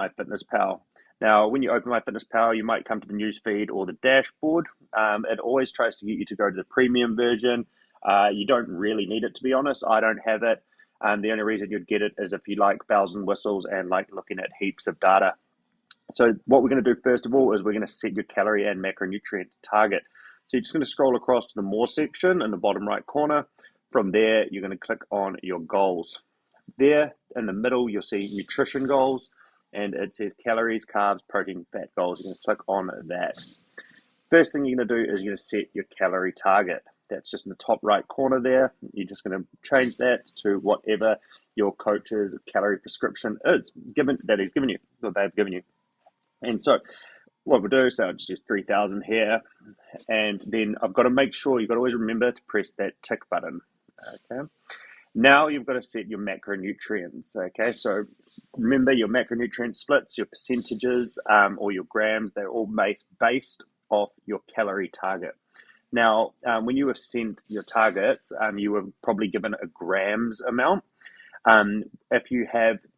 MyFitnessPal. Now, when you open MyFitnessPal, you might come to the news feed or the dashboard. It always tries to get you to go to the premium version. You don't really need it, to be honest. I don't have it. The only reason you'd get it is if you like bells and whistles and like looking at heaps of data. So what we're going to do first of all is we're going to set your calorie and macronutrient target. So you're just going to scroll across to the more section in the bottom right corner. From there, you're going to click on your goals. There in the middle, you'll see nutrition goals, and it says calories, carbs, protein, fat goals. You're going to click on that. First thing you're going to do is you're going to set your calorie target. That's just in the top right corner there. You're just going to change that to whatever your coach's calorie prescription is that he's given you, that they've given you. And so what we'll do, so it's just 3,000 here, and then I've got to make sure, you've got to always remember to press that tick button, okay? Now you've got to set your macronutrients, okay? So remember your macronutrient splits, your percentages, or your grams, they're all based off your calorie target. Now, when you were sent your targets, you were probably given a grams amount. If you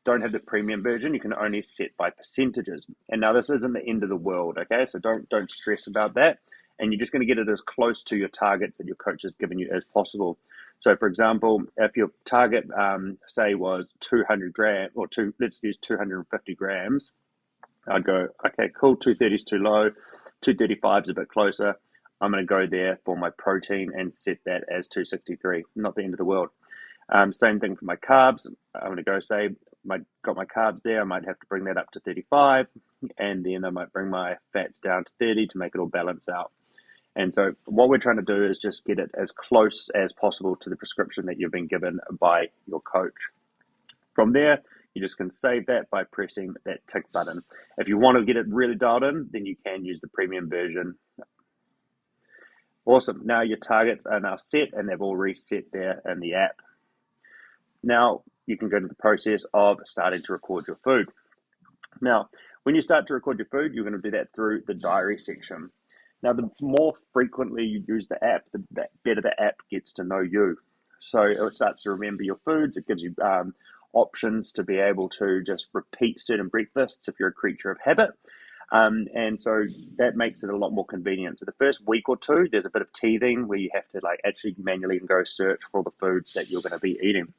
don't have the premium version, you can only set by percentages. And now this isn't the end of the world, okay? So don't stress about that. And you're just going to get it as close to your targets that your coach has given you as possible. So for example, if your target, say was 200 grams, or let's use 250 grams, I'd go, okay, cool, 230 is too low, 235 is a bit closer. I'm going to go there for my protein and set that as 263, not the end of the world. Same thing for my carbs. I'm going to go say, got my carbs there, I might have to bring that up to 35, and then I might bring my fats down to 30 to make it all balance out. And so what we're trying to do is just get it as close as possible to the prescription that you've been given by your coach. From there, you just can save that by pressing that tick button. If you want to get it really dialed in, then you can use the premium version. Awesome. Now your targets are now set and they've all reset there in the app. Now you can go to the process of starting to record your food. Now, when you start to record your food, you're going to do that through the diary section. Now, the more frequently you use the app, the better the app gets to know you. So it starts to remember your foods. It gives you options to be able to just repeat certain breakfasts if you're a creature of habit. And so that makes it a lot more convenient. So the first week or two, there's a bit of teething where you have to actually manually go search for the foods that you're going to be eating.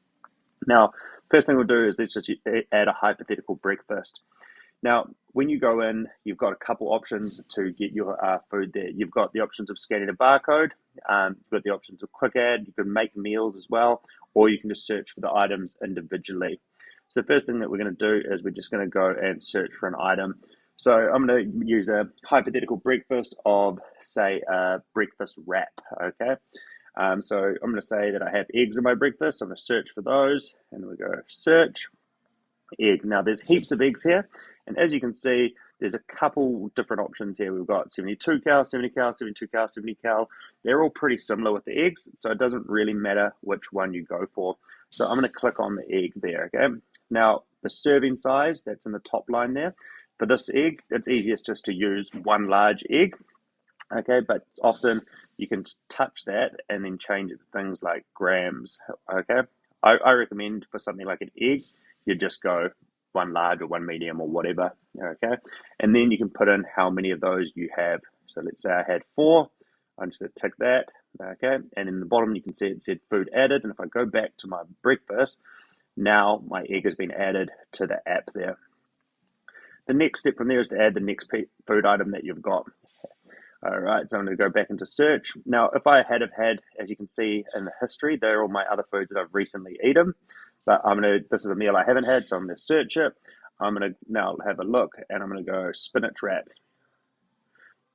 Now, first thing we'll do is let's just add a hypothetical breakfast. Now, when you go in, you've got a couple options to get your food there. You've got the options of scanning a barcode. You've got the options of quick add. You can make meals as well, or you can just search for the items individually. So the first thing that we're going to do is we're just going to go and search for an item. So I'm going to use a hypothetical breakfast of, say, a breakfast wrap, okay? So I'm going to say that I have eggs in my breakfast. So I'm going to search for those, and we go search egg. Now there's heaps of eggs here, and as you can see, there's a couple different options here. We've got 72 cal, 70 cal, 72 cal, 70 cal. They're all pretty similar with the eggs, so it doesn't really matter which one you go for. So I'm going to click on the egg there, okay? Now the serving size that's in the top line there, for this egg, it's easiest just to use one large egg, okay? But often you can touch that and then change it to things like grams, okay? I recommend for something like an egg, you just go one large or one medium or whatever, okay? And then you can put in how many of those you have. So let's say I had 4. I'm just going to tick that, okay? And in the bottom, you can see it said food added. And if I go back to my breakfast, now my egg has been added to the app there. The next step from there is to add the next food item that you've got. All right, so I'm going to go back into search. Now, if I had, as you can see in the history, they're all my other foods that I've recently eaten. But this is a meal I haven't had, so I'm going to search it. I'm going to now have a look, and I'm going to go spinach wrap.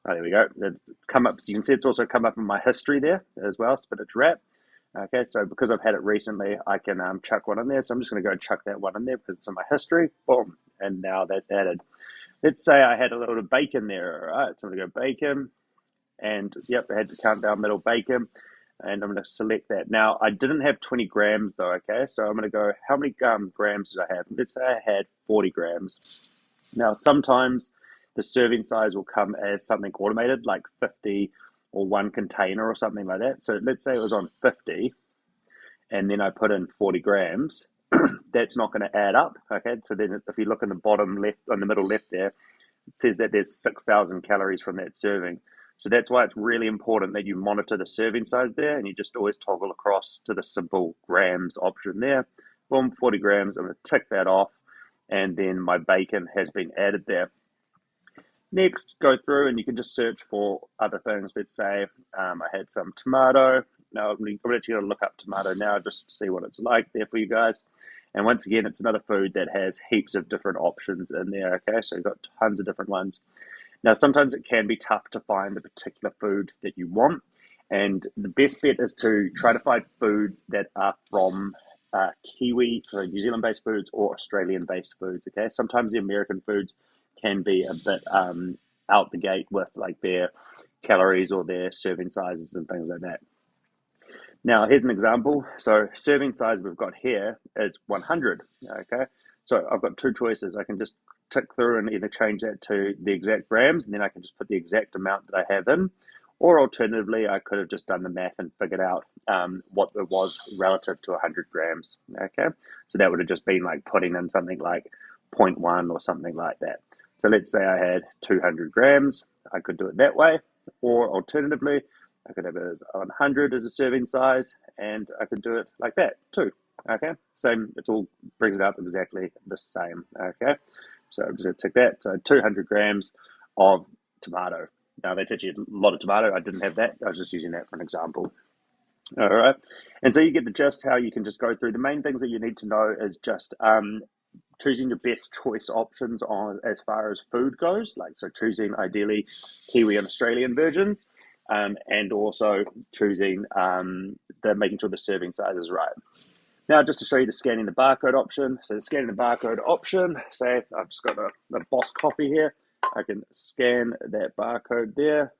Oh, there we go. It's come up. So you can see it's also come up in my history there as well, spinach wrap. Okay, so because I've had it recently, I can chuck one in there. So I'm just going to go chuck that one in there because it's in my history. Boom, and now that's added. Let's say I had a little bit of bacon there. All right, so I'm going to go bacon. And yep, I had to count down middle bacon. And I'm going to select that. Now, I didn't have 20 grams though, okay? So I'm going to go, how many grams did I have? Let's say I had 40 grams. Now, sometimes the serving size will come as something automated, like 50 or one container or something like that. So let's say it was on 50, and then I put in 40 grams. that's not going to add up. Okay, so then if you look in the bottom left, on the middle left there, it says that there's 6,000 calories from that serving. So that's why it's really important that you monitor the serving size there, and you just always toggle across to the simple grams option there. Boom, 40 grams. I'm going to tick that off, and then my bacon has been added there. Next, go through and you can just search for other things. Let's say I had some tomato. Now, I'm actually going to look up tomato now just to see what it's like there for you guys. And once again, it's another food that has heaps of different options in there, okay? So you've got tons of different ones. Now, sometimes it can be tough to find the particular food that you want. And the best bet is to try to find foods that are from Kiwi, so New Zealand-based foods or Australian-based foods, okay? Sometimes the American foods can be a bit out the gate with like their calories or their serving sizes and things like that. Now, here's an example. So serving size we've got here is 100, okay? So I've got two choices. I can just tick through and either change that to the exact grams, and then I can just put the exact amount that I have in, or alternatively, I could have just done the math and figured out what it was relative to 100 grams, okay? So that would have just been like putting in something like 0.1 or something like that. So let's say I had 200 grams. I could do it that way, or alternatively, I could have it as 100 as a serving size, and I could do it like that too. Okay, same. It all brings it up exactly the same. Okay, so I'm just going to tick that. So 200 grams of tomato. Now that's actually a lot of tomato. I didn't have that. I was just using that for an example. All right, and so you get the gist how you can just go through. The main things that you need to know is just choosing your best choice options on as far as food goes, like so choosing ideally Kiwi and Australian versions, and also choosing making sure the serving size is right. Now, just to show you the scanning the barcode option. So the scanning the barcode option, say I've just got a Boss coffee here. I can scan that barcode there.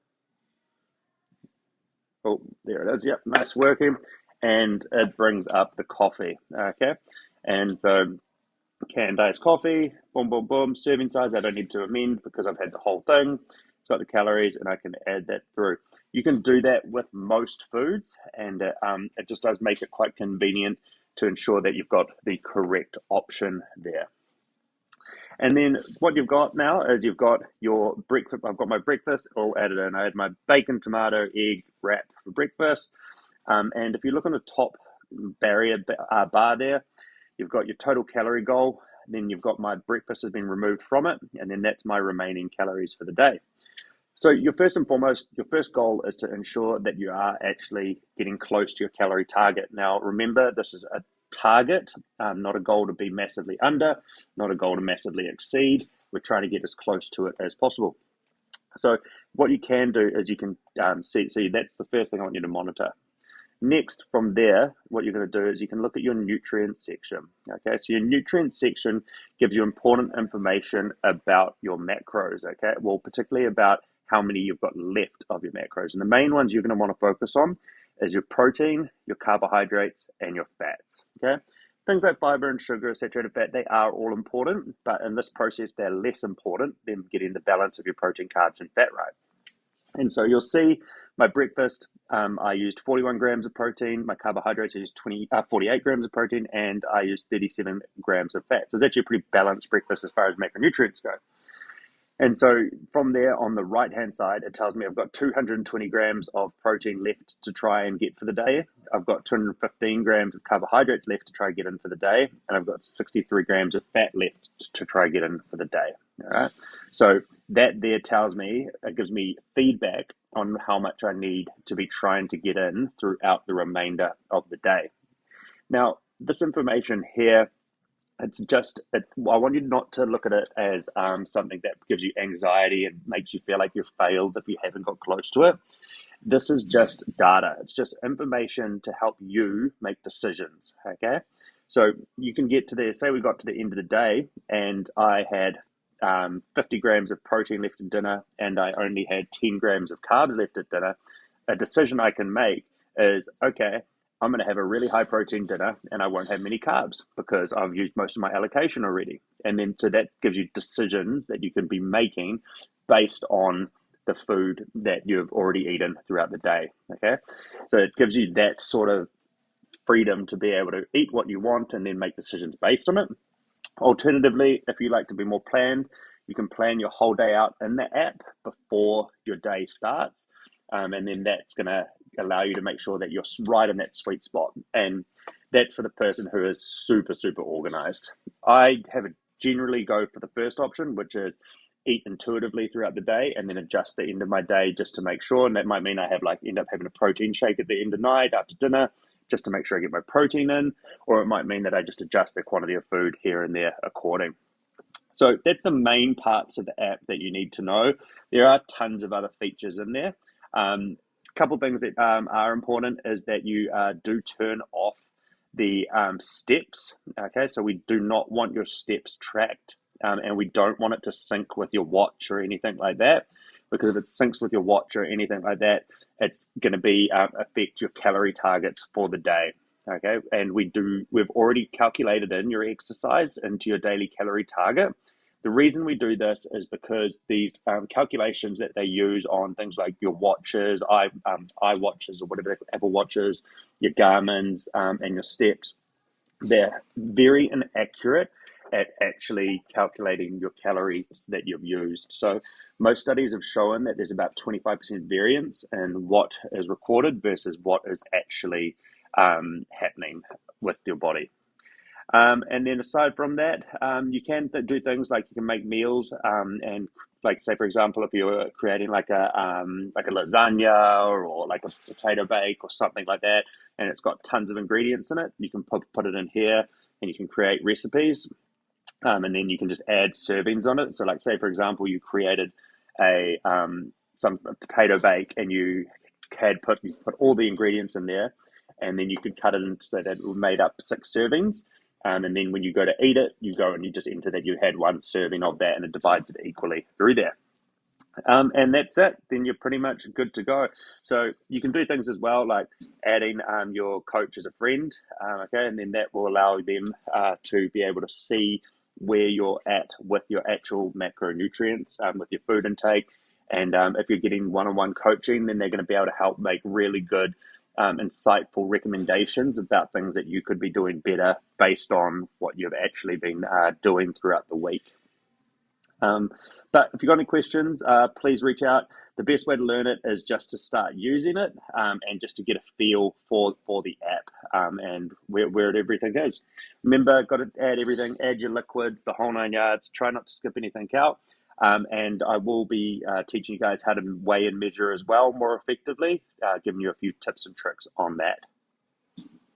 Oh, there it is. Yep, nice working. And it brings up the coffee. Okay. And so canned iced coffee, boom, boom, boom. Serving size, I don't need to amend because I've had the whole thing. It's got the calories, and I can add that through. You can do that with most foods, and it just does make it quite convenient to ensure that you've got the correct option there. And then what you've got now is you've got your breakfast. I've got my breakfast all added in. I had my bacon, tomato, egg wrap for breakfast. And if you look on the top bar there, you've got your total calorie goal. Then you've got my breakfast has been removed from it. And then that's my remaining calories for the day. So your first and foremost, your first goal is to ensure that you are actually getting close to your calorie target. Now, remember, this is a target, not a goal to be massively under, not a goal to massively exceed. We're trying to get as close to it as possible. So what you can do is you can see that's the first thing I want you to monitor. Next, from there, what you're going to do is you can look at your nutrients section. Okay, so your nutrients section gives you important information about your macros. Okay, well, particularly about how many you've got left of your macros. And the main ones you're going to want to focus on is your protein, your carbohydrates, and your fats. Okay, things like fiber and sugar, saturated fat, they are all important, but in this process, they're less important than getting the balance of your protein, carbs, and fat right. And so you'll see my breakfast, I used 41 grams of protein. My carbohydrates, I used 48 grams of protein, and I used 37 grams of fat. So it's actually a pretty balanced breakfast as far as macronutrients go. And so from there on the right-hand side, it tells me I've got 220 grams of protein left to try and get for the day. I've got 215 grams of carbohydrates left to try and get in for the day. And I've got 63 grams of fat left to try and get in for the day. All right. So that there tells me, it gives me feedback on how much I need to be trying to get in throughout the remainder of the day. Now, this information here, it's just, I want you not to look at it as something that gives you anxiety and makes you feel like you've failed if you haven't got close to it. This is just data. It's just information to help you make decisions, okay? So you can get to there, say we got to the end of the day and I had 50 grams of protein left at dinner and I only had 10 grams of carbs left at dinner. A decision I can make is, okay, I'm going to have a really high protein dinner and I won't have many carbs because I've used most of my allocation already. And then so that gives you decisions that you can be making based on the food that you've already eaten throughout the day. Okay. So it gives you that sort of freedom to be able to eat what you want and then make decisions based on it. Alternatively, if you like to be more planned, you can plan your whole day out in the app before your day starts. And then that's going to allow you to make sure that you're right in that sweet spot. And that's for the person who is super, super organized. I have a generally go for the first option, which is eat intuitively throughout the day and then adjust the end of my day just to make sure. And that might mean I have end up having a protein shake at the end of the night after dinner just to make sure I get my protein in, or it might mean that I just adjust the quantity of food here and there according. So that's the main parts of the app that you need to know. There are tons of other features in there. A couple things that are important is that you do turn off the steps. Okay, so we do not want your steps tracked, and we don't want it to sync with your watch or anything like that, because if it syncs with your watch or anything like that, it's going to be affect your calorie targets for the day. Okay, and we've already calculated in your exercise into your daily calorie target. The reason we do this is because these calculations that they use on things like your watches, iWatches or whatever, Apple Watches, your Garmin's, and your steps, they're very inaccurate at actually calculating your calories that you've used. So most studies have shown that there's about 25% variance in what is recorded versus what is actually happening with your body. And then aside from that, you can do things like you can make meals, and like say for example, if you're creating like a lasagna or like a potato bake or something like that, and it's got tons of ingredients in it, you can put it in here, and you can create recipes, and then you can just add servings on it. So like say for example, you created a potato bake, and you put all the ingredients in there, and then you could cut it into so that it made up 6 servings. And then when you go to eat it, you go and you just enter that you had 1 serving of that, and it divides it equally through there. And that's it. Then you're pretty much good to go. So you can do things as well, like adding your coach as a friend, okay, and then that will allow them to be able to see where you're at with your actual macronutrients, with your food intake. And if you're getting one-on-one coaching, then they're going to be able to help make really good insightful recommendations about things that you could be doing better based on what you've actually been doing throughout the week. But if you've got any questions, please reach out. The best way to learn it is just to start using it, and just to get a feel for the app, and where everything is. Remember, got to add everything, add your liquids, the whole 9 yards, try not to skip anything out. And I will be teaching you guys how to weigh and measure as well more effectively, giving you a few tips and tricks on that.